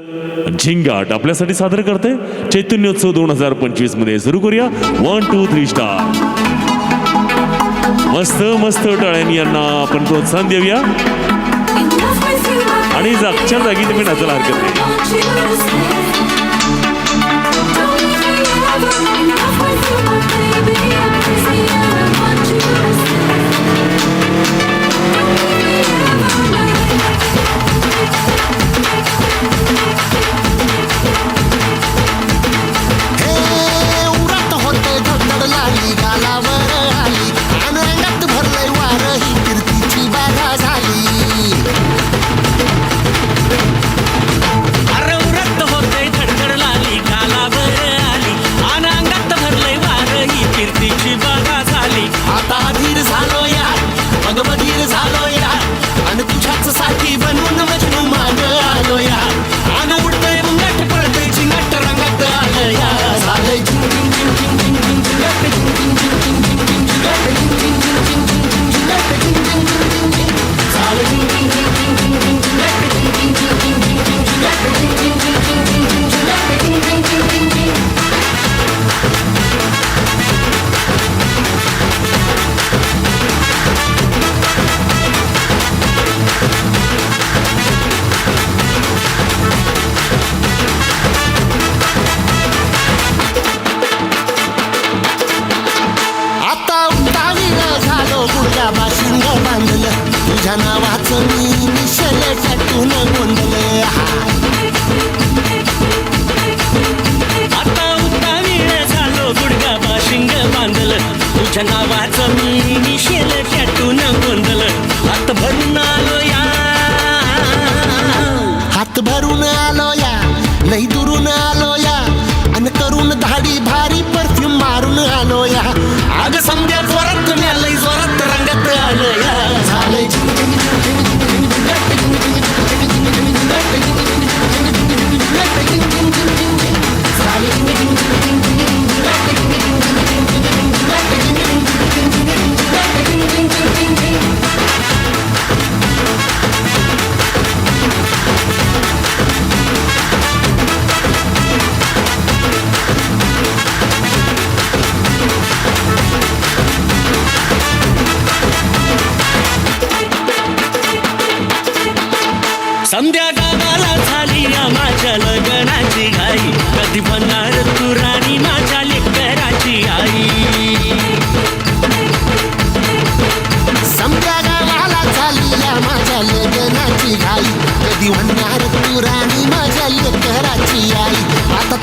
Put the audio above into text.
झिंगाट आपल्यासाठी सादर करते चैतन्योत्सव 2025 मध्ये. सुरू करूया 1 2 3 स्टार. मस्त मस्त टाळ्यांनी यांना आपण प्रोत्साहन देऊया आणि जागच्या जागी तुम्ही नाचायला हरकत नाही. तुझ्या नावाचं मी निशल टॅटून गोंधळ. आता उतावीळ झालो गुडगा बाशिंग बांधल. तुझ्या नावाचं मी निशल टॅटून गोंधळ. हात भरून आलो या, हात भरून आलो या, लई दुरून आलो या, आणि करून धाडी भारी परफ्यूम मारून आलो या. अग समजा जोरात लई जोरात रंगात आलो या. झालंय संध्या गावाला झाली या माझ्या लग्नाची घाई. कधी बनणार तू राणी माझ्या लेकराची आई. समजा गावाला झाली या माझ्या लग्नाची घाई. कधी म्हणणार तू राणी माझ्या लेकराची आई. आता